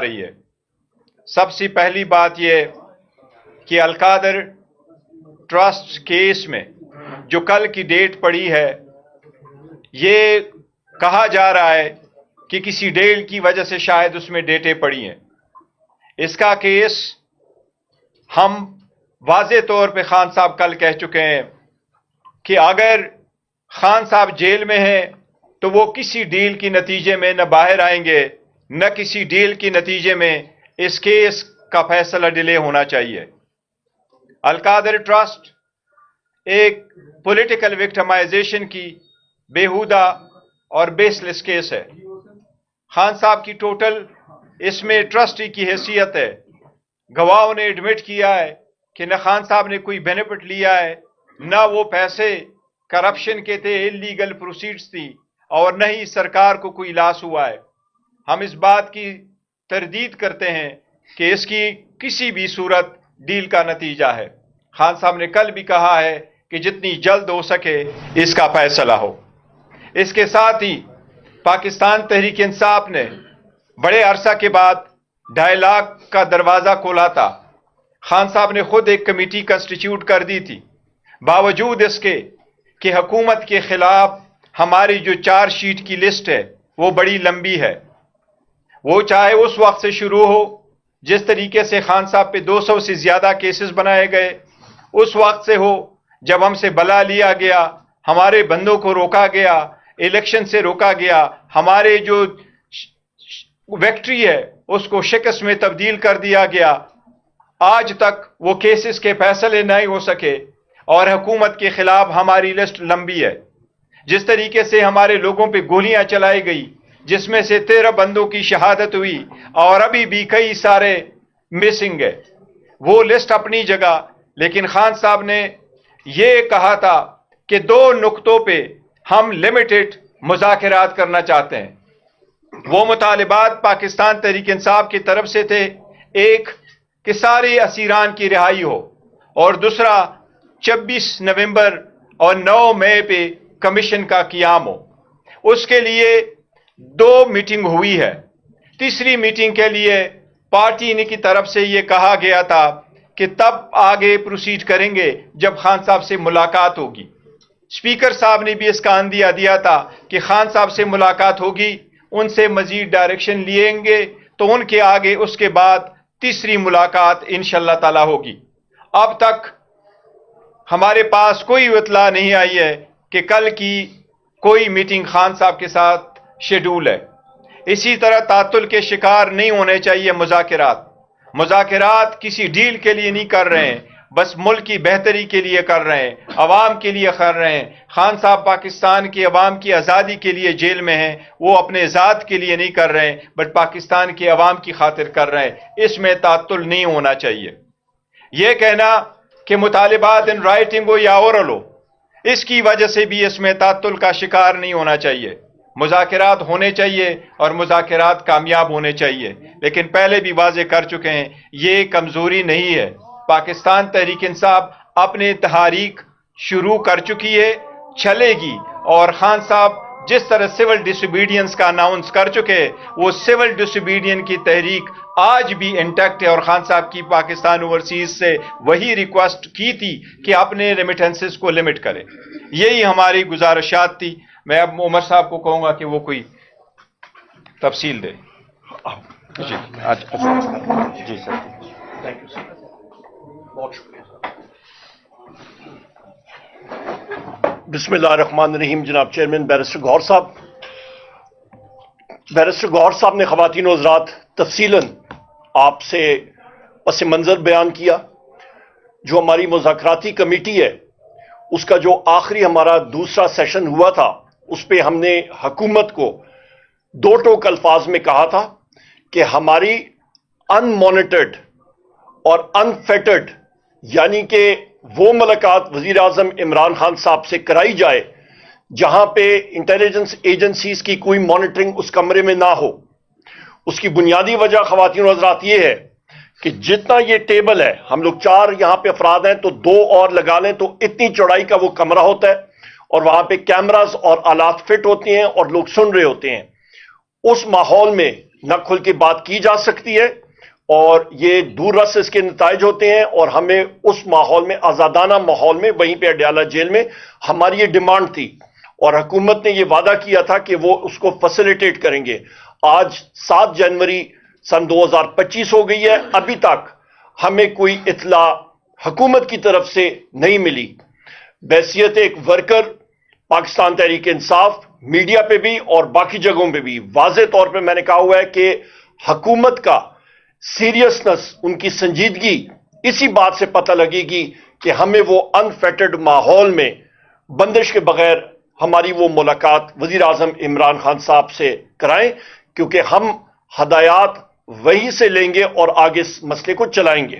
رہی ہے۔ سب سے پہلی بات یہ کہ القادر ٹرسٹ کیس میں جو کل کی ڈیٹ پڑی ہے، یہ کہا جا رہا ہے کہ کسی ڈیل کی وجہ سے شاید اس میں ڈیٹیں پڑی ہیں۔ اس کا کیس ہم واضح طور پہ خان صاحب کل کہہ چکے ہیں کہ اگر خان صاحب جیل میں ہیں تو وہ کسی ڈیل کے نتیجے میں نہ باہر آئیں گے، نہ کسی ڈیل کے نتیجے میں اس کیس کا فیصلہ ڈیلے ہونا چاہیے۔ القادر ٹرسٹ ایک پولیٹیکل وکٹمائزیشن کی بےہودہ اور بیس لیس کیس ہے۔ خان صاحب کی ٹوٹل اس میں ٹرسٹی کی حیثیت ہے۔ گواہوں نے ایڈمٹ کیا ہے کہ نہ خان صاحب نے کوئی بینیفٹ لیا ہے، نہ وہ پیسے کرپشن کے تھے، انلیگل پروسیڈز تھی، اور نہ ہی سرکار کو کوئی لاس ہوا ہے۔ ہم اس بات کی تردید کرتے ہیں کہ اس کی کسی بھی صورت ڈیل کا نتیجہ ہے۔ خان صاحب نے کل بھی کہا ہے کہ جتنی جلد ہو سکے اس کا فیصلہ ہو۔ اس کے ساتھ ہی پاکستان تحریک انصاف نے بڑے عرصہ کے بعد ڈائلاگ کا دروازہ کھولا تھا۔ خان صاحب نے خود ایک کمیٹی کنسٹیٹیوٹ کر دی تھی، باوجود اس کے کہ حکومت کے خلاف ہماری جو چارج شیٹ کی لسٹ ہے وہ بڑی لمبی ہے۔ وہ چاہے اس وقت سے شروع ہو جس طریقے سے خان صاحب پہ 200 سے زیادہ کیسز بنائے گئے، اس وقت سے ہو جب ہم سے بلا لیا گیا، ہمارے بندوں کو روکا گیا، الیکشن سے روکا گیا، ہمارے جو وکٹری ہے اس کو شکست میں تبدیل کر دیا گیا، آج تک وہ کیسز کے فیصلے نہیں ہو سکے اور حکومت کے خلاف ہماری لسٹ لمبی ہے۔ جس طریقے سے ہمارے لوگوں پہ گولیاں چلائی گئی، جس میں سے 13 بندوں کی شہادت ہوئی اور ابھی بھی کئی سارے مسنگ ہے، وہ لسٹ اپنی جگہ، لیکن خان صاحب نے یہ کہا تھا کہ 2 نقطوں پہ ہم لمیٹڈ مذاکرات کرنا چاہتے ہیں۔ وہ مطالبات پاکستان تحریک انصاف کی طرف سے تھے، ایک کہ سارے اسیران کی رہائی ہو، اور دوسرا 26 نومبر اور 9 مئی پہ کمیشن کا قیام ہو۔ اس کے لیے 2 میٹنگ ہوئی ہے۔ تیسری میٹنگ کے لیے پارٹی کی طرف سے یہ کہا گیا تھا کہ تب آگے پروسیڈ کریں گے جب خان صاحب سے ملاقات ہوگی۔ اسپیکر صاحب نے بھی اس کا اندیہ دیا تھا کہ خان صاحب سے ملاقات ہوگی، ان سے مزید ڈائریکشن لیں گے تو ان کے آگے اس کے بعد تیسری ملاقات انشاءاللہ تعالی ہوگی۔ اب تک ہمارے پاس کوئی اطلاع نہیں آئی ہے کہ کل کی کوئی میٹنگ خان صاحب کے ساتھ شیڈول ہے۔ اسی طرح تعطل کے شکار نہیں ہونے چاہیے مذاکرات کسی ڈیل کے لیے نہیں کر رہے ہیں، بس ملک کی بہتری کے لیے کر رہے ہیں، عوام کے لیے کر رہے ہیں۔ خان صاحب پاکستان کی عوام کی آزادی کے لیے جیل میں ہیں، وہ اپنے ذات کے لیے نہیں کر رہے ہیں بٹ پاکستان کی عوام کی خاطر کر رہے ہیں۔ اس میں تعطل نہیں ہونا چاہیے۔ یہ کہنا کہ مطالبات ان رائٹنگ ہو یا اورل ہو، اس کی وجہ سے بھی اس میں تعطل کا شکار نہیں ہونا چاہیے۔ مذاکرات ہونے چاہیے اور مذاکرات کامیاب ہونے چاہیے، لیکن پہلے بھی واضح کر چکے ہیں یہ کمزوری نہیں ہے۔ پاکستان تحریک انصاف اپنے تحریک شروع کر چکی ہے، چلے گی، اور خان صاحب جس طرح سول ڈس اوبیڈینس کا اناؤنس کر چکے، وہ سول ڈس اوبیڈین کی تحریک آج بھی انٹیکٹ ہے، اور خان صاحب کی پاکستان اوورسیز سے وہی ریکویسٹ کی تھی کہ اپنے ریمیٹنسز کو لمٹ کرے۔ یہی ہماری گزارشات تھی۔ میں اب عمر صاحب کو کہوں گا کہ وہ کوئی تفصیل دے۔ جی جی سر، تھینک یو سر، بہت شکریہ سر۔ بسم اللہ الرحمن الرحیم۔ جناب چیئرمین بیرسٹر گوہر صاحب، بیرسٹر گوہر صاحب نے خواتین و حضرات تفصیلاً آپ سے پس منظر بیان کیا۔ جو ہماری مذاکراتی کمیٹی ہے اس کا جو آخری ہمارا دوسرا سیشن ہوا تھا، اس پہ ہم نے حکومت کو 2 ٹوک الفاظ میں کہا تھا کہ ہماری ان مانیٹرڈ اور انفیٹرڈ، یعنی کہ وہ ملاقات وزیر اعظم عمران خان صاحب سے کرائی جائے جہاں پہ انٹیلیجنس ایجنسیز کی کوئی مانیٹرنگ اس کمرے میں نہ ہو۔ اس کی بنیادی وجہ خواتین و حضرات یہ ہے کہ جتنا یہ ٹیبل ہے، ہم لوگ 4 یہاں پہ افراد ہیں تو 2 اور لگا لیں تو اتنی چوڑائی کا وہ کمرہ ہوتا ہے، اور وہاں پہ کیمراز اور آلات فٹ ہوتے ہیں اور لوگ سن رہے ہوتے ہیں۔ اس ماحول میں نہ کھل کے بات کی جا سکتی ہے اور یہ دور رس اس کے نتائج ہوتے ہیں. اور ہمیں اس ماحول میں آزادانہ ماحول میں وہیں پہ اڈیالہ جیل میں ہماری یہ ڈیمانڈ تھی اور حکومت نے یہ وعدہ کیا تھا کہ وہ اس کو فیسیلیٹیٹ کریں گے. آج 7 جنوری سن 2025 ہو گئی ہے, ابھی تک ہمیں کوئی اطلاع حکومت کی طرف سے نہیں ملی. بحیثیت ایک ورکر پاکستان تحریک انصاف میڈیا پہ بھی اور باقی جگہوں پہ بھی واضح طور پہ میں نے کہا ہوا ہے کہ حکومت کا سیریسنس, ان کی سنجیدگی اسی بات سے پتہ لگے گی کہ ہمیں وہ انفیٹرڈ ماحول میں بندش کے بغیر ہماری وہ ملاقات وزیر اعظم عمران خان صاحب سے کرائیں, کیونکہ ہم ہدایات وہی سے لیں گے اور آگے اس مسئلے کو چلائیں گے.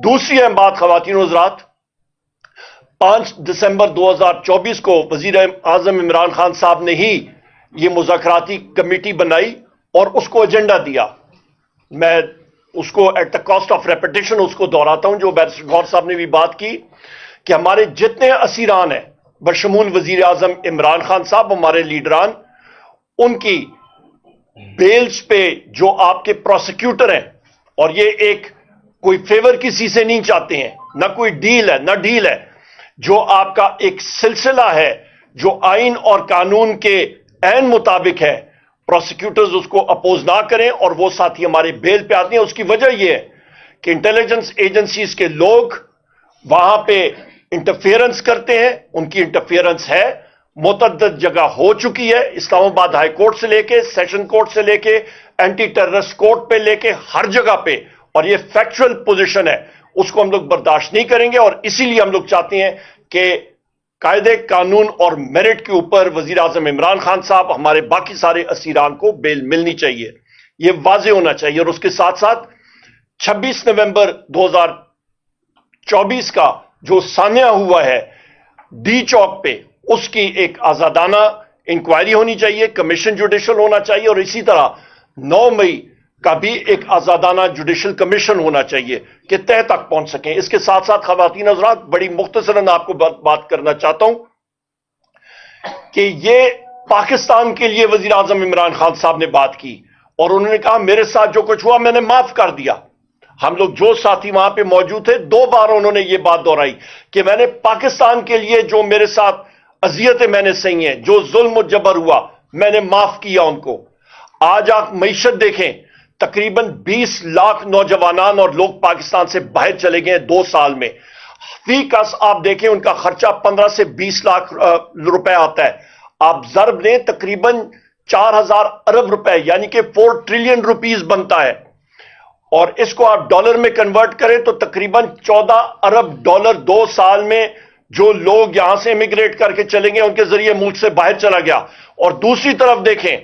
دوسری اہم بات خواتین و حضرات, 5 دسمبر 2024 کو وزیر اعظم عمران خان صاحب نے ہی یہ مذاکراتی کمیٹی بنائی اور اس کو ایجنڈا دیا. میں اس کو at the cost of repetition اس کو دہراتا ہوں جو بیرسٹر غور صاحب نے بھی بات کی کہ ہمارے جتنے اسیران ہیں بشمول وزیر اعظم عمران خان صاحب, ہمارے لیڈران, ان کی بیلز پہ جو آپ کے پروسیکیوٹر ہیں, اور یہ ایک کوئی فیور کسی سے نہیں چاہتے ہیں, نہ کوئی ڈیل ہے نہ ڈیل ہے, جو آپ کا ایک سلسلہ ہے جو آئین اور قانون کے عین مطابق ہے, پروسیکیوٹرز اس کو اپوز نہ کریں اور وہ ساتھی ہمارے بیل پہ آتے ہیں. اس کی وجہ یہ ہے کہ انٹیلیجنس ایجنسیز کے لوگ وہاں پہ انٹرفیئرنس کرتے ہیں. ان کی انٹرفیئرنس ہے, متعدد جگہ ہو چکی ہے, اسلام آباد ہائی کورٹ سے لے کے سیشن کورٹ سے لے کے اینٹی ٹیررسٹ کورٹ پہ لے کے ہر جگہ پہ, اور یہ فیکچوئل پوزیشن ہے, اس کو ہم لوگ برداشت نہیں کریں گے. اور اسی لیے ہم لوگ چاہتے ہیں کہ قاعدے قانون اور میرٹ کے اوپر وزیر اعظم عمران خان صاحب, ہمارے باقی سارے اسیران کو بیل ملنی چاہیے, یہ واضح ہونا چاہیے. اور اس کے ساتھ ساتھ 26 نومبر 2024 کا جو سانحہ ہوا ہے ڈی چوک پہ, اس کی ایک آزادانہ انکوائری ہونی چاہیے, کمیشن جوڈیشل ہونا چاہیے, اور اسی طرح 9 مئی کا بھی ایک آزادانہ جوڈیشل کمیشن ہونا چاہیے کہ تہ تک پہنچ سکیں. اس کے ساتھ ساتھ خواتین حضرات, بڑی مختصراً آپ کو بات کرنا چاہتا ہوں کہ یہ پاکستان کے لیے وزیر اعظم عمران خان صاحب نے بات کی اور انہوں نے کہا میرے ساتھ جو کچھ ہوا میں نے معاف کر دیا. ہم لوگ جو ساتھی وہاں پہ موجود تھے 2 بار انہوں نے یہ بات دہرائی کہ میں نے پاکستان کے لیے جو میرے ساتھ اذیتیں میں نے سہی ہیں, جو ظلم و جبر ہوا, میں نے معاف کیا ان کو. آج آپ معیشت دیکھیں, تقریباً 20 لاکھ نوجوانان اور لوگ پاکستان سے باہر چلے گئے 2 سال میں. فی کس آپ دیکھیں ان کا خرچہ 15 سے 20 لاکھ روپے آتا ہے. آپ ضرب لیں تقریباً 4000 ارب روپے, یعنی کہ 4 ٹریلین روپیز بنتا ہے, اور اس کو آپ ڈالر میں کنورٹ کریں تو تقریباً 14 ارب ڈالر 2 سال میں جو لوگ یہاں سے امیگریٹ کر کے چلیں گے ان کے ذریعے ملک سے باہر چلا گیا. اور دوسری طرف دیکھیں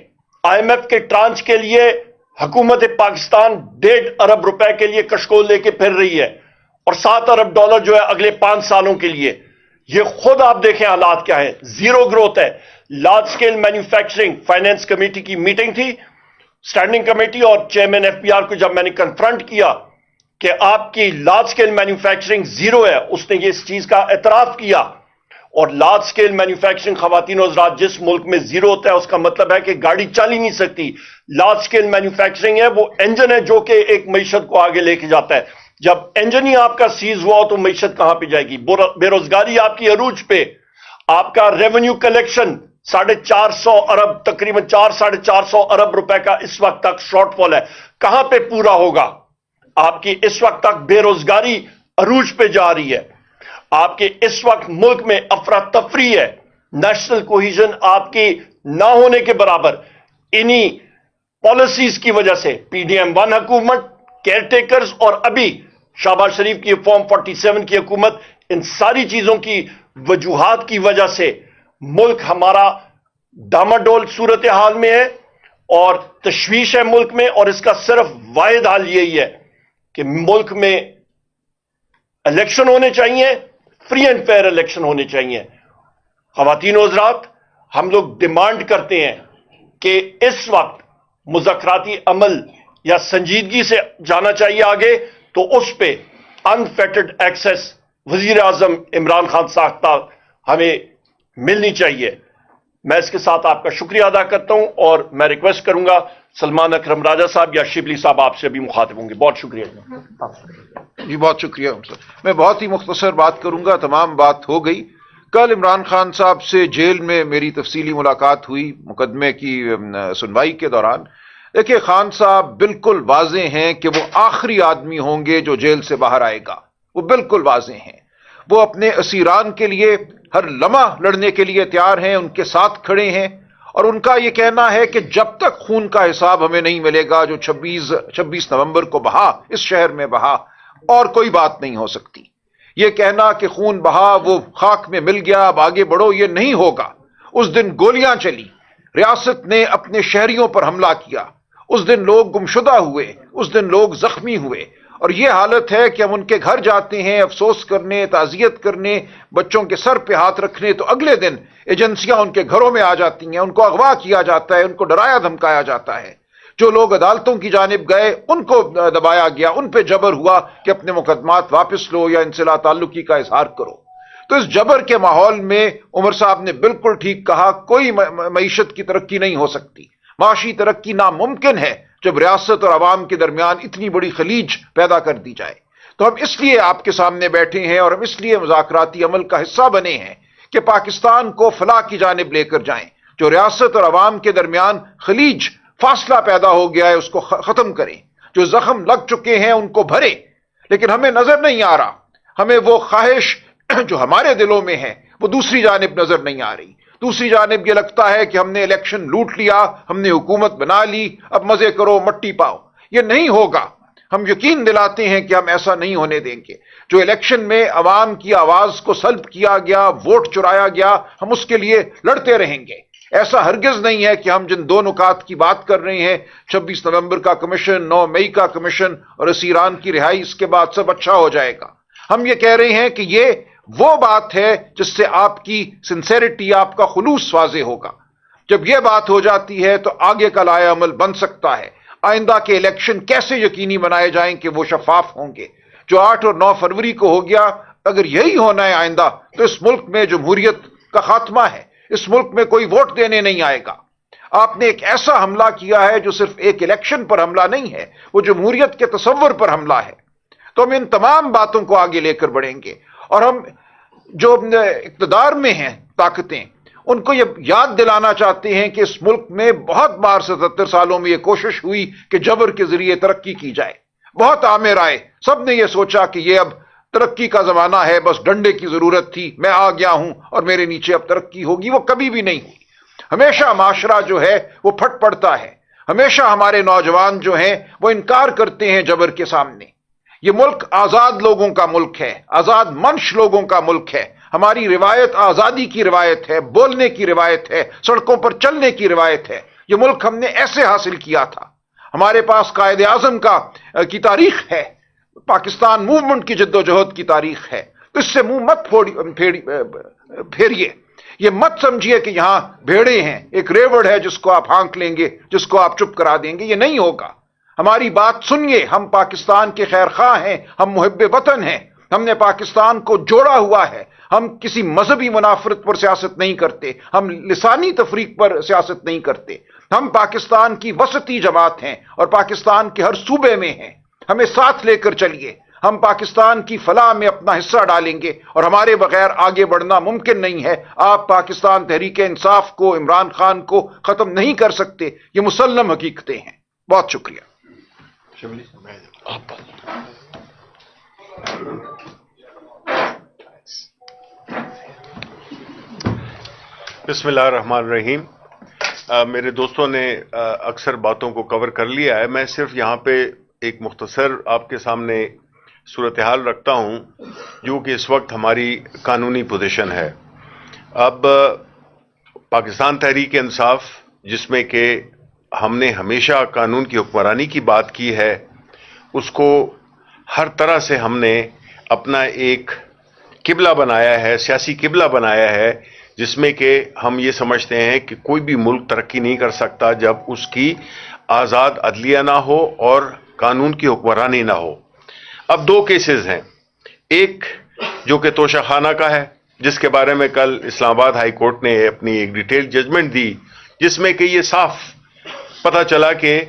IMF کے ٹرانچ کے لیے حکومت پاکستان 1.5 ارب روپے کے لیے کشکول لے کے پھر رہی ہے, اور 7 ارب ڈالر جو ہے اگلے 5 سالوں کے لیے. یہ خود آپ دیکھیں حالات کیا ہے, زیرو گروتھ ہے. Large scale manufacturing finance committee کی میٹنگ تھی, اسٹینڈنگ کمیٹی, اور چیئرمین FPR کو جب میں نے کنفرنٹ کیا کہ آپ کی لارج سکیل مینوفیکچرنگ زیرو ہے, اس نے یہ اس چیز کا اعتراف کیا. اور لارج سکیل مینوفیکچرنگ خواتین و حضرات جس ملک میں زیرو ہوتا ہے اس کا مطلب ہے کہ گاڑی چل ہی نہیں سکتی. لارج سکیل مینوفیکچرنگ ہے وہ انجن ہے جو کہ ایک معیشت کو آگے لے کے جاتا ہے. جب انجن ہی آپ کا سیز ہوا ہو تو معیشت کہاں پہ جائے گی؟ بے روزگاری آپ کی عروج پہ, آپ کا ریونیو کلیکشن 450 ارب, تقریباً 400-450 ارب روپے کا اس وقت تک شارٹ فال ہے. کہاں پہ پورا ہوگا؟ آپ کی اس وقت تک بے روزگاری عروج پہ جا رہی ہے. آپ کے اس وقت ملک میں افراتفری ہے, نیشنل کوہیژن آپ کی نہ ہونے کے برابر. انہی پالیسیز کی وجہ سے PDM-1 حکومت, کیئر ٹیکرز, اور ابھی شہباز شریف کی فارم 47 کی حکومت, ان ساری چیزوں کی وجوہات کی وجہ سے ملک ہمارا ڈاماڈول صورتحال میں ہے اور تشویش ہے ملک میں. اور اس کا صرف واحد حل یہی ہے کہ ملک میں الیکشن ہونے چاہیے, فری اینڈ فیئر الیکشن ہونے چاہیے. خواتین و حضرات, ہم لوگ ڈیمانڈ کرتے ہیں کہ اس وقت مذاکراتی عمل یا سنجیدگی سے جانا چاہیے آگے, تو اس پہ انفیٹرڈ ایکسس وزیر اعظم عمران خان صاحب ہمیں ملنی چاہیے. میں اس کے ساتھ آپ کا شکریہ ادا کرتا ہوں اور میں ریکویسٹ کروں گا سلمان اکرم راجہ صاحب یا شبلی صاحب آپ سے بھی مخاطب ہوں گے. بہت شکریہ. جی بہت شکریہ میں بہت ہی مختصر بات کروں گا، تمام بات ہو گئی. کل عمران خان صاحب سے جیل میں میری تفصیلی ملاقات ہوئی مقدمے کی سنوائی کے دوران. دیکھیے خان صاحب بالکل واضح ہیں کہ وہ آخری آدمی ہوں گے جو جیل سے باہر آئے گا، وہ بالکل واضح ہیں. وہ اپنے اسیران کے لیے ہر لمحہ لڑنے کے لیے تیار ہیں، ان کے ساتھ کھڑے ہیں، اور ان کا یہ کہنا ہے کہ جب تک خون کا حساب ہمیں نہیں ملے گا جو 26 نومبر کو بہا اس شہر میں بہا، اور کوئی بات نہیں ہو سکتی. یہ کہنا کہ خون بہا وہ خاک میں مل گیا اب آگے بڑھو، یہ نہیں ہوگا. اس دن گولیاں چلی، ریاست نے اپنے شہریوں پر حملہ کیا، اس دن لوگ گمشدہ ہوئے، اس دن لوگ زخمی ہوئے، اور یہ حالت ہے کہ ہم ان کے گھر جاتے ہیں افسوس کرنے، تعزیت کرنے، بچوں کے سر پہ ہاتھ رکھنے، تو اگلے دن ایجنسیاں ان کے گھروں میں آ جاتی ہیں، ان کو اغوا کیا جاتا ہے، ان کو ڈرایا دھمکایا جاتا ہے. جو لوگ عدالتوں کی جانب گئے ان کو دبایا گیا، ان پہ جبر ہوا کہ اپنے مقدمات واپس لو یا ان سے لا تعلقی کا اظہار کرو. تو اس جبر کے ماحول میں عمر صاحب نے بالکل ٹھیک کہا، کوئی معیشت کی ترقی نہیں ہو سکتی، معاشی ترقی ناممکن ہے جب ریاست اور عوام کے درمیان اتنی بڑی خلیج پیدا کر دی جائے. تو ہم اس لیے آپ کے سامنے بیٹھے ہیں اور ہم اس لیے مذاکراتی عمل کا حصہ بنے ہیں کہ پاکستان کو فلاح کی جانب لے کر جائیں. جو ریاست اور عوام کے درمیان خلیج فاصلہ پیدا ہو گیا ہے اس کو ختم کریں، جو زخم لگ چکے ہیں ان کو بھرے. لیکن ہمیں نظر نہیں آ رہا، ہمیں وہ خواہش جو ہمارے دلوں میں ہے وہ دوسری جانب نظر نہیں آ رہی. دوسری جانب یہ لگتا ہے کہ ہم نے الیکشن لوٹ لیا، ہم نے حکومت بنا لی، اب مزے کرو مٹی پاؤ. یہ نہیں ہوگا. ہم یقین دلاتے ہیں کہ ہم ایسا نہیں ہونے دیں گے. جو الیکشن میں عوام کی آواز کو سلب کیا گیا، ووٹ چرایا گیا، ہم اس کے لیے لڑتے رہیں گے. ایسا ہرگز نہیں ہے کہ ہم جن دو نکات کی بات کر رہے ہیں، 26 نومبر کا کمیشن، 9 مئی کا کمیشن اور اسیران کی رہائی، اس کے بعد سب اچھا ہو جائے گا. ہم یہ کہہ رہے ہیں کہ یہ وہ بات ہے جس سے آپ کی سنسیریٹی، آپ کا خلوص واضح ہوگا. جب یہ بات ہو جاتی ہے تو آگے کا لائحہ عمل بن سکتا ہے. آئندہ کے الیکشن کیسے یقینی بنائے جائیں کہ وہ شفاف ہوں گے. جو 8 اور 9 فروری کو ہو گیا، اگر یہی ہونا ہے آئندہ تو اس ملک میں جمہوریت کا خاتمہ ہے، اس ملک میں کوئی ووٹ دینے نہیں آئے گا. آپ نے ایک ایسا حملہ کیا ہے جو صرف ایک الیکشن پر حملہ نہیں ہے، وہ جمہوریت کے تصور پر حملہ ہے. تو ہم ان تمام باتوں کو آگے لے کر بڑھیں گے، اور ہم جو اقتدار میں ہیں طاقتیں، ان کو یہ یاد دلانا چاہتے ہیں کہ اس ملک میں بہت بار 77 سالوں میں یہ کوشش ہوئی کہ جبر کے ذریعے ترقی کی جائے. بہت عامر آئے، سب نے یہ سوچا کہ یہ اب ترقی کا زمانہ ہے، بس ڈنڈے کی ضرورت تھی، میں آ گیا ہوں اور میرے نیچے اب ترقی ہوگی. وہ کبھی بھی نہیں ہوئی. ہمیشہ معاشرہ جو ہے وہ پھٹ پڑتا ہے، ہمیشہ ہمارے نوجوان جو ہیں وہ انکار کرتے ہیں جبر کے سامنے. یہ ملک آزاد لوگوں کا ملک ہے، آزاد منش لوگوں کا ملک ہے. ہماری روایت آزادی کی روایت ہے، بولنے کی روایت ہے، سڑکوں پر چلنے کی روایت ہے. یہ ملک ہم نے ایسے حاصل کیا تھا. ہمارے پاس قائد اعظم کی تاریخ ہے، پاکستان موومنٹ کی جد و جہد کی تاریخ ہے. تو اس سے منہ مت پھیریے. یہ مت سمجھیے کہ یہاں بھیڑے ہیں، ایک ریوڑ ہے جس کو آپ ہانک لیں گے، جس کو آپ چپ کرا دیں گے. یہ نہیں ہوگا. ہماری بات سنیے. ہم پاکستان کے خیر خواہ ہیں، ہم محب وطن ہیں. ہم نے پاکستان کو جوڑا ہوا ہے. ہم کسی مذہبی منافرت پر سیاست نہیں کرتے، ہم لسانی تفریق پر سیاست نہیں کرتے. ہم پاکستان کی وسطی جماعت ہیں اور پاکستان کے ہر صوبے میں ہیں. ہمیں ساتھ لے کر چلیے. ہم پاکستان کی فلاح میں اپنا حصہ ڈالیں گے اور ہمارے بغیر آگے بڑھنا ممکن نہیں ہے. آپ پاکستان تحریک انصاف کو، عمران خان کو ختم نہیں کر سکتے. یہ مسلم حقیقتیں ہیں. بہت شکریہ. بسم اللہ الرحمن الرحیم. میرے دوستوں نے اکثر باتوں کو کور کر لیا ہے. میں صرف یہاں پہ ایک مختصر آپ کے سامنے صورتحال رکھتا ہوں جو کہ اس وقت ہماری قانونی پوزیشن ہے. اب پاکستان تحریک انصاف، جس میں کہ ہم نے ہمیشہ قانون کی حکمرانی کی بات کی ہے، اس کو ہر طرح سے ہم نے اپنا ایک قبلہ بنایا ہے، سیاسی قبلہ بنایا ہے، جس میں کہ ہم یہ سمجھتے ہیں کہ کوئی بھی ملک ترقی نہیں کر سکتا جب اس کی آزاد عدلیہ نہ ہو اور قانون کی حکمرانی نہ ہو. اب 2 کیسز ہیں. ایک جو کہ توشہ خانہ کا ہے، جس کے بارے میں کل اسلام آباد ہائی کورٹ نے اپنی ایک ڈیٹیل ججمنٹ دی، جس میں کہ یہ صاف پتہ چلا کہ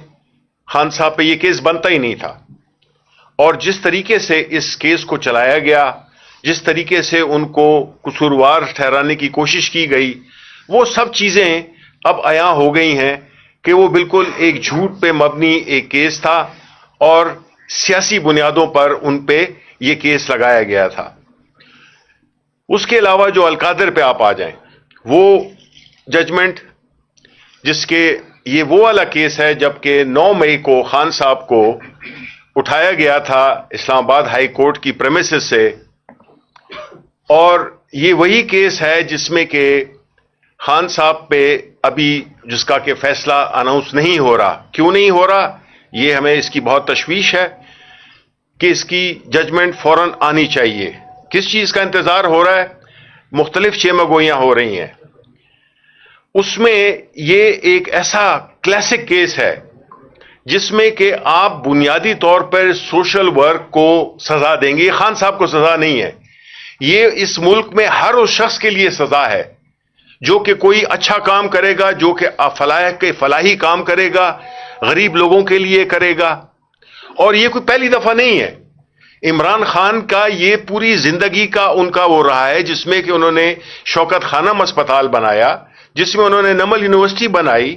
خان صاحب پہ یہ کیس بنتا ہی نہیں تھا، اور جس طریقے سے اس کیس کو چلایا گیا، جس طریقے سے ان کو قصوروار ٹھہرانے کی کوشش کی گئی، وہ سب چیزیں اب عیاں ہو گئی ہیں کہ وہ بالکل ایک جھوٹ پہ مبنی ایک کیس تھا، اور سیاسی بنیادوں پر ان پہ یہ کیس لگایا گیا تھا۔ اس کے علاوہ جو القادر پہ آپ آ جائیں، وہ ججمنٹ جس کے یہ وہ والا کیس ہے جبکہ 9 مئی کو خان صاحب کو اٹھایا گیا تھا اسلام آباد ہائی کورٹ کی پریمیسز سے، اور یہ وہی کیس ہے جس میں کہ خان صاحب پہ ابھی جس کا کہ فیصلہ اناؤنس نہیں ہو رہا۔ کیوں نہیں ہو رہا؟ یہ ہمیں اس کی بہت تشویش ہے کہ اس کی ججمنٹ فوراً آنی چاہیے۔ کس چیز کا انتظار ہو رہا ہے؟ مختلف چیمگوئیاں ہو رہی ہیں۔ اس میں یہ ایک ایسا کلاسک کیس ہے جس میں کہ آپ بنیادی طور پر سوشل ورک کو سزا دیں گے۔ یہ خان صاحب کو سزا نہیں ہے، یہ اس ملک میں ہر اس شخص کے لیے سزا ہے جو کہ کوئی اچھا کام کرے گا، جو کہ فلاحی کام کرے گا، غریب لوگوں کے لیے کرے گا۔ اور یہ کوئی پہلی دفعہ نہیں ہے، عمران خان کا یہ پوری زندگی کا ان کا وہ رہا ہے جس میں کہ انہوں نے شوکت خانم اسپتال بنایا، جس میں انہوں نے نمل یونیورسٹی بنائی،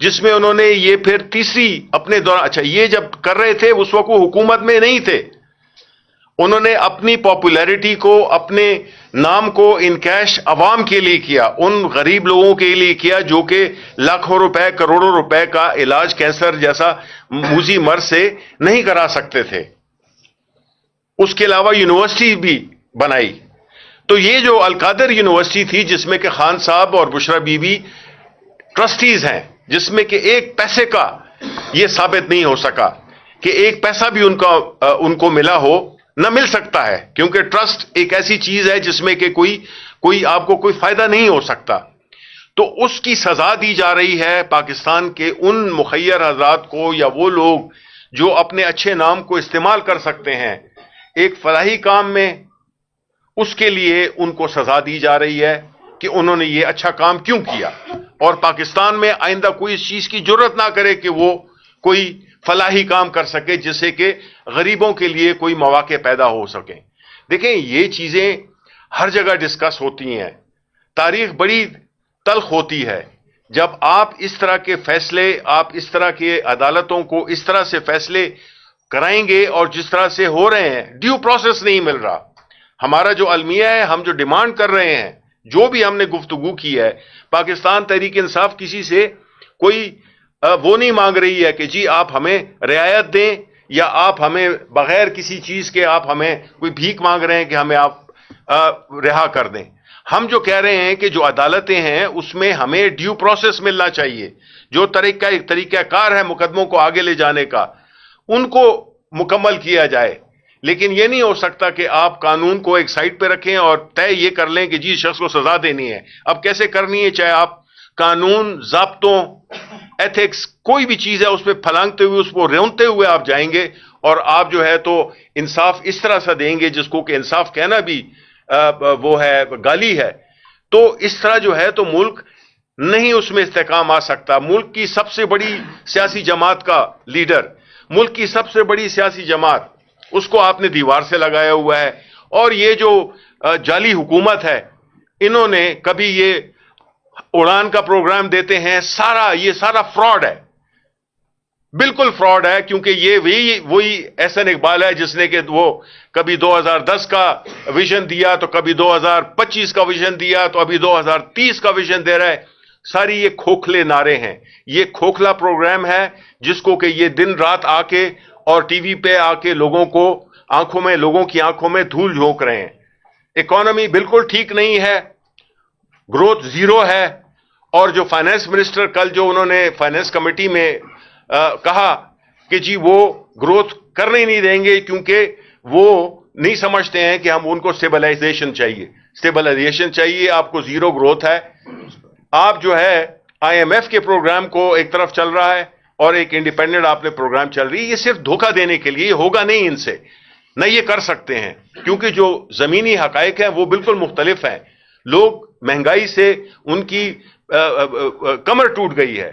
جس میں انہوں نے یہ پھر تیسری اپنے دوران، اچھا یہ جب کر رہے تھے اس وقت وہ حکومت میں نہیں تھے، انہوں نے اپنی پاپولیرٹی کو، اپنے نام کو انکیش عوام کے لیے کیا، ان غریب لوگوں کے لیے کیا جو کہ لاکھوں روپے کروڑوں روپے کا علاج کینسر جیسا موذی مرض سے نہیں کرا سکتے تھے۔ اس کے علاوہ یونیورسٹی بھی بنائی۔ تو یہ جو القادر یونیورسٹی تھی جس میں کہ خان صاحب اور بشرا بی بی ٹرسٹیز ہیں، جس میں کہ ایک پیسے کا یہ ثابت نہیں ہو سکا کہ ایک پیسہ بھی ان کو ملا ہو، نہ مل سکتا ہے، کیونکہ ٹرسٹ ایک ایسی چیز ہے جس میں کہ کوئی آپ کو کوئی فائدہ نہیں ہو سکتا۔ تو اس کی سزا دی جا رہی ہے پاکستان کے ان مخیر حضرات کو، یا وہ لوگ جو اپنے اچھے نام کو استعمال کر سکتے ہیں ایک فلاحی کام میں، اس کے لیے ان کو سزا دی جا رہی ہے کہ انہوں نے یہ اچھا کام کیوں کیا، اور پاکستان میں آئندہ کوئی اس چیز کی جرات نہ کرے کہ وہ کوئی فلاحی کام کر سکے جس سے کہ غریبوں کے لیے کوئی مواقع پیدا ہو سکیں۔ دیکھیں یہ چیزیں ہر جگہ ڈسکس ہوتی ہیں، تاریخ بڑی تلخ ہوتی ہے جب آپ اس طرح کے فیصلے، آپ اس طرح کے عدالتوں کو اس طرح سے فیصلے کرائیں گے، اور جس طرح سے ہو رہے ہیں، ڈیو پروسیس نہیں مل رہا۔ ہمارا جو المیہ ہے، ہم جو ڈیمانڈ کر رہے ہیں، جو بھی ہم نے گفتگو کی ہے، پاکستان تحریک انصاف کسی سے کوئی وہ نہیں مانگ رہی ہے کہ جی آپ ہمیں رعایت دیں، یا آپ ہمیں بغیر کسی چیز کے آپ ہمیں کوئی بھیک مانگ رہے ہیں کہ ہمیں آپ رہا کر دیں۔ ہم جو کہہ رہے ہیں کہ جو عدالتیں ہیں اس میں ہمیں ڈیو پروسیس ملنا چاہیے، جو طریقہ کار ہے مقدموں کو آگے لے جانے کا، ان کو مکمل کیا جائے۔ لیکن یہ نہیں ہو سکتا کہ آپ قانون کو ایک سائٹ پہ رکھیں اور طے یہ کر لیں کہ جی شخص کو سزا دینی ہے۔ اب کیسے کرنی ہے؟ چاہے آپ قانون، ضابطوں، ایتھکس، کوئی بھی چیز ہے اس پہ پھلانگتے ہوئے، اس کو رونتے ہوئے آپ جائیں گے، اور آپ جو ہے تو انصاف اس طرح سے دیں گے جس کو کہ انصاف کہنا بھی وہ ہے گالی ہے۔ تو اس طرح جو ہے تو ملک نہیں اس میں استحکام آ سکتا۔ ملک کی سب سے بڑی سیاسی جماعت کا لیڈر، ملک کی سب سے بڑی سیاسی جماعت، اس کو آپ نے دیوار سے لگایا ہوا ہے۔ اور یہ جو جعلی حکومت ہے، انہوں نے کبھی یہ اڑان کا پروگرام دیتے ہیں، یہ سارا فراڈ ہے، بالکل فراڈ ہے، کیونکہ یہ وہی احسن اقبال ہے جس نے کہ وہ کبھی 2010 کا ویژن دیا، تو کبھی 2025 کا ویژن دیا، تو ابھی 2030 کا ویژن دے رہا ہے۔ ساری یہ کھوکھلے نعرے ہیں، یہ کھوکھلا پروگرام ہے جس کو کہ یہ دن رات آ کے اور ٹی وی پہ آ کے لوگوں کی آنکھوں میں دھول جھونک رہے ہیں۔ اکانومی بالکل ٹھیک نہیں ہے، گروتھ زیرو ہے، اور جو فائنانس منسٹر کل جو انہوں نے فائنانس کمیٹی میں کہا کہ جی وہ گروتھ کرنے ہی نہیں دیں گے کیونکہ وہ نہیں سمجھتے ہیں کہ ہم ان کو سٹیبلائزیشن چاہیے، آپ کو زیرو گروتھ ہے۔ آپ جو ہے آئی ایم ایف کے پروگرام کو ایک طرف چل رہا ہے اور ایک انڈیپینڈنٹ آپ نے پروگرام چل رہی ہے، یہ صرف دھوکہ دینے کے لیے، ہوگا نہیں ان سے، نہ یہ کر سکتے ہیں، کیونکہ جو زمینی حقائق ہیں وہ بالکل مختلف ہیں۔ لوگ مہنگائی سے ان کی کمر ٹوٹ گئی ہے،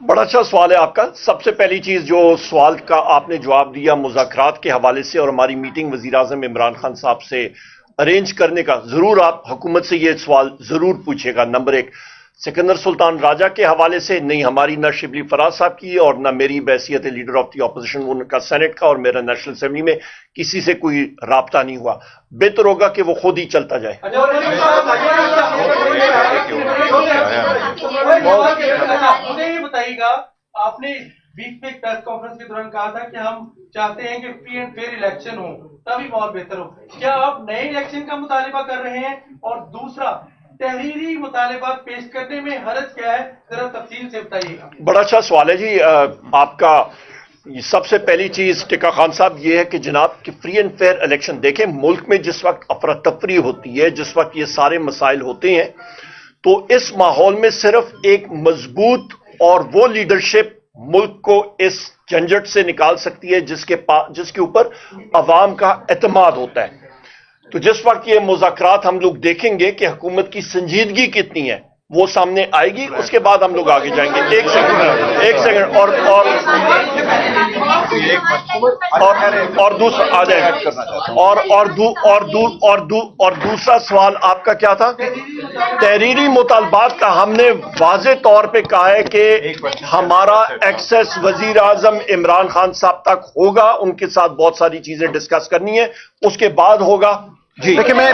بڑا اچھا سوال ہے آپ کا. سب سے پہلی چیز جو سوال کا آپ نے جواب دیا مذاکرات کے حوالے سے اور ہماری میٹنگ وزیر اعظم عمران خان صاحب سے ارینج کرنے کا، ضرور آپ حکومت سے یہ سوال ضرور پوچھے گا. نمبر ایک، سکندر سلطان راجہ کے حوالے سے نہیں ہماری نہ شبلی فراز صاحب کی اور نہ میری بحیثیت لیڈر آف دی اپوزیشن ان کا سینٹ کا اور میرا نیشنل اسمبلی میں کسی سے کوئی رابطہ نہیں ہوا. بہتر ہوگا کہ وہ خود ہی چلتا جائے. مجھے یہ بتائیے گا، آپ نے بیچ میں پریس کانفرنس کے دوران کہا تھا کہ ہم چاہتے ہیں کہ فری اینڈ فیئر الیکشن ہو تبھی بہت بہتر ہو. کیا آپ نئے الیکشن کا مطالبہ کر رہے ہیں؟ اور دوسرا، تحریری مطالبات پیش کرنے میں حرج کیا ہے، ذرا تفصیل سے بتائیے گا. بڑا اچھا سوال ہے جی آپ کا. سب سے پہلی چیز ٹکا خان صاحب یہ ہے کہ جناب کہ فری اینڈ فیئر الیکشن دیکھیں، ملک میں جس وقت افراتفری ہوتی ہے، جس وقت یہ سارے مسائل ہوتے ہیں، تو اس ماحول میں صرف ایک مضبوط اور وہ لیڈرشپ ملک کو اس جھنجٹ سے نکال سکتی ہے جس کے اوپر عوام کا اعتماد ہوتا ہے. تو جس وقت یہ مذاکرات ہم لوگ دیکھیں گے کہ حکومت کی سنجیدگی کتنی ہے وہ سامنے آئے گی، اس کے بعد ہم لوگ آگے جائیں گے. ایک سیکنڈ اور دوسرا آ جائے اور دوسرا سوال آپ کا کیا تھا؟ تحریری مطالبات کا ہم نے واضح طور پہ کہا ہے کہ ہمارا ایکسیس وزیر اعظم عمران خان صاحب تک ہوگا، ان کے ساتھ بہت ساری چیزیں ڈسکس کرنی ہے، اس کے بعد ہوگا. جی دیکھیں میں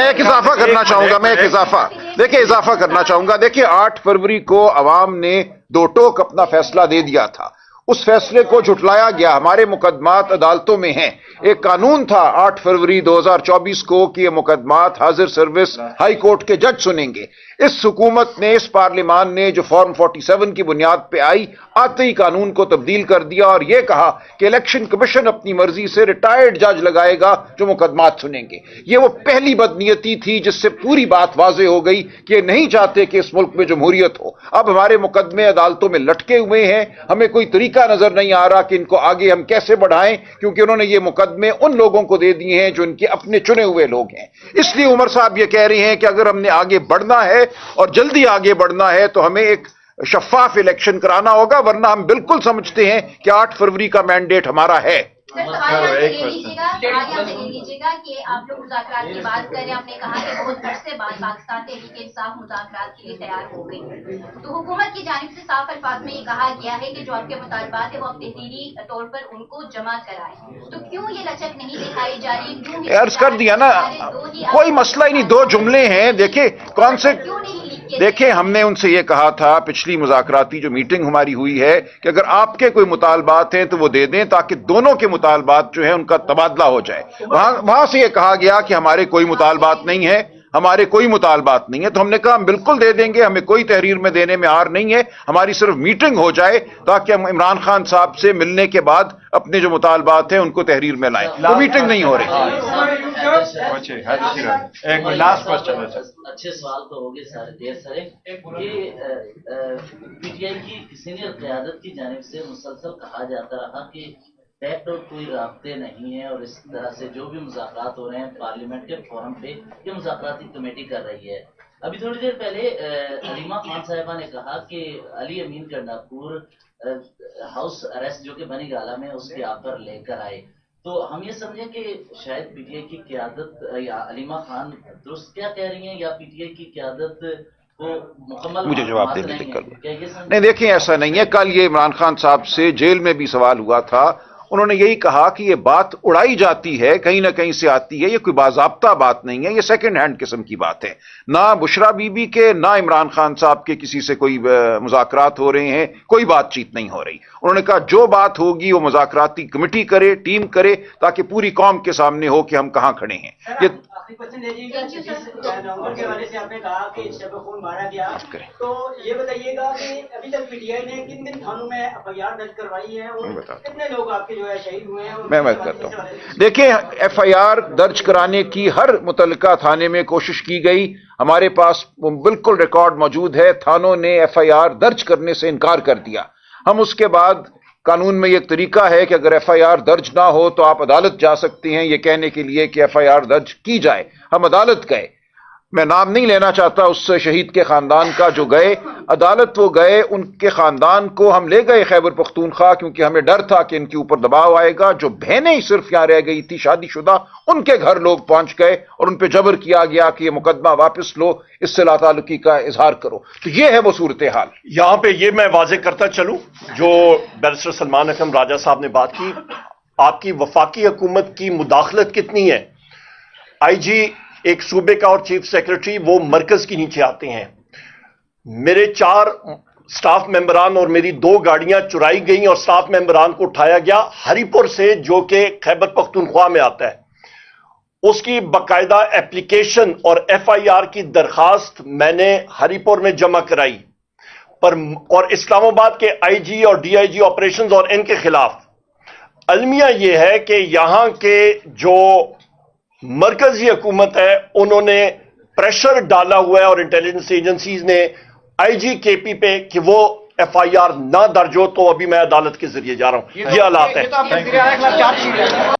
ایک اضافہ کرنا چاہوں گا. دیکھیں 8 فروری کو عوام نے دو ٹوک اپنا فیصلہ دے دیا تھا، اس فیصلے کو جھٹلایا گیا. ہمارے مقدمات عدالتوں میں ہیں. ایک قانون تھا 8 فروری 2024 کو کہ یہ مقدمات حاضر سروس ہائی کورٹ کے جج سنیں گے. اس حکومت نے، اس پارلیمان نے جو فارم 47 کی بنیاد پہ آئی، آتے ہی قانون کو تبدیل کر دیا اور یہ کہا کہ الیکشن کمیشن اپنی مرضی سے ریٹائرڈ جج لگائے گا جو مقدمات سنیں گے. یہ وہ پہلی بدنیتی تھی جس سے پوری بات واضح ہو گئی کہ نہیں چاہتے کہ اس ملک میں جمہوریت ہو. اب ہمارے مقدمے عدالتوں میں لٹکے ہوئے ہیں، ہمیں کوئی طریقہ نظر نہیں آ رہا کہ ان کو آگے ہم کیسے بڑھائیں، کیونکہ انہوں نے یہ مقدمے ان لوگوں کو دے دیے ہیں جو ان کے اپنے چنے ہوئے لوگ ہیں. اس لیے عمر صاحب یہ کہہ رہے ہیں کہ اگر ہم نے آگے بڑھنا ہے اور جلدی آگے بڑھنا ہے تو ہمیں ایک شفاف الیکشن کرانا ہوگا، ورنہ ہم بالکل سمجھتے ہیں کہ 8 فروری کا مینڈیٹ ہمارا ہے. سوال یہ لیجیے گا کہ آپ لوگ مذاکرات کی بات کر رہے ہیں، آپ نے کہا کہ بہت عرصے بعد پاکستان تحریک انصاف مذاکرات کے لیے تیار ہو گئی، تو حکومت کی جانب سے صاف الفاظ میں یہ کہا گیا ہے کہ جو آپ کے مطالبات ہیں وہ آپ تحریری طور پر ان کو جمع کرائیں، تو کیوں یہ لچک نہیں دکھائی جا رہی؟ عرض کر دیا نا، کوئی مسئلہ ہی نہیں، 2 جملے ہیں. دیکھیں کون سے، دیکھیں ہم نے ان سے یہ کہا تھا پچھلی مذاکراتی جو میٹنگ ہماری ہوئی ہے کہ اگر آپ کے کوئی مطالبات ہیں تو وہ دے دیں تاکہ دونوں کے مطالبات جو ہیں ان کا تبادلہ ہو جائے. وہاں سے یہ کہا گیا کہ ہمارے کوئی مطالبات نہیں ہے، تو ہم نے کہا ہم بالکل دے دیں گے، ہمیں کوئی تحریر میں دینے میں آر نہیں ہے، ہماری صرف میٹنگ ہو جائے تاکہ ہم عمران خان صاحب سے ملنے کے بعد اپنے جو مطالبات ہیں ان کو تحریر میں لائیں. وہ میٹنگ نہیں ہو رہی. ایک لاسٹ کوسچن. اچھے سوال تو ہو گئے سارے ڈھیر سارے. یہ پی ٹی آئی کی سینئر قیادت کی جانب سے مسلسل کہا جاتا رہا کہ بیک ڈور کوئی رابطے نہیں ہے اور اس طرح سے جو بھی مذاکرات ہو رہے ہیں پارلیمنٹ کے فورم پہ یہ مذاکراتی کمیٹی کر رہی ہے. ابھی تھوڑی دیر پہلے علیمہ خان صاحبہ نے کہا کہ علی امین کرناپور ہاؤس اریسٹ جو کہ بنی گالہ میں اس کے آپ پر لے کر آئے، تو ہم یہ سمجھیں کہ شاید پی ٹی آئی کی قیادت یا علیمہ خان درست کیا کہہ رہی ہیں یا پی ٹی آئی کی قیادت کو مکمل مجھے جواب دینے دیں. نہیں دیکھیں ایسا نہیں ہے. کل یہ عمران خان صاحب سے جیل میں بھی سوال ہوا تھا، انہوں نے یہی کہا کہ یہ بات اڑائی جاتی ہے، کہیں نہ کہیں سے آتی ہے، یہ کوئی باضابطہ بات نہیں ہے، یہ سیکنڈ ہینڈ قسم کی بات ہے. نہ بشرا بی بی کے نہ عمران خان صاحب کے کسی سے کوئی مذاکرات ہو رہے ہیں، کوئی بات چیت نہیں ہو رہی. انہوں نے کہا جو بات ہوگی وہ مذاکراتی کمیٹی کرے، ٹیم کرے، تاکہ پوری قوم کے سامنے ہو کہ ہم کہاں کھڑے ہیں. یہ نومبر کے حوالے سے آپ نے کہا کہ شب خون مارا گیا، تو یہ بتائیے گا کہ ابھی تک پی ٹی آئی نے کن کن تھانوں میں ایف آئی آر درج کروائی ہے اور کتنے لوگ آپ کے جو ہے شہید ہوئے ہیں؟ میں بات کرتا ہوں. دیکھیں ایف آئی آر درج کرانے کی ہر متعلقہ تھانے میں کوشش کی گئی، ہمارے پاس بالکل ریکارڈ موجود ہے. تھانوں نے ایف آئی آر درج کرنے سے انکار کر دیا. ہم اس کے بعد قانون میں ایک طریقہ ہے کہ اگر ایف آئی آر درج نہ ہو تو آپ عدالت جا سکتے ہیں یہ کہنے کے لیے کہ ایف آئی آر درج کی جائے. ہم عدالت گئے. میں نام نہیں لینا چاہتا اس شہید کے خاندان کا جو گئے عدالت، وہ گئے، ان کے خاندان کو ہم لے گئے خیبر پختونخوا کیونکہ ہمیں ڈر تھا کہ ان کے اوپر دباؤ آئے گا. جو بہنیں ہی صرف یہاں رہ گئی تھی شادی شدہ، ان کے گھر لوگ پہنچ گئے اور ان پہ جبر کیا گیا کہ یہ مقدمہ واپس لو، اس سے لا تعلقی کا اظہار کرو. تو یہ ہے وہ صورتحال. یہاں پہ یہ میں واضح کرتا چلوں جو بیرسٹر سلمان اکرم راجہ صاحب نے بات کی، آپ کی وفاقی حکومت کی مداخلت کتنی ہے. آئی جی ایک صوبے کا اور چیف سیکرٹری وہ مرکز کے نیچے آتے ہیں. میرے 4 سٹاف ممبران اور میری 2 گاڑیاں چرائی گئیں اور سٹاف ممبران کو اٹھایا گیا ہری پور سے، جو کہ خیبر پختونخوا میں آتا ہے. اس کی باقاعدہ اپلیکیشن اور ایف آئی آر کی درخواست میں نے ہری پور میں جمع کرائی اور اسلام آباد کے آئی جی اور ڈی آئی جی آپریشنز اور ان کے خلاف. المیہ یہ ہے کہ یہاں کے جو مرکزی حکومت ہے انہوں نے پریشر ڈالا ہوا ہے اور انٹیلیجنس ایجنسیز نے آئی جی کے پی پہ کہ وہ ایف آئی آر نہ درج ہو. تو ابھی میں عدالت کے ذریعے جا رہا ہوں. یہ حالات ہیں.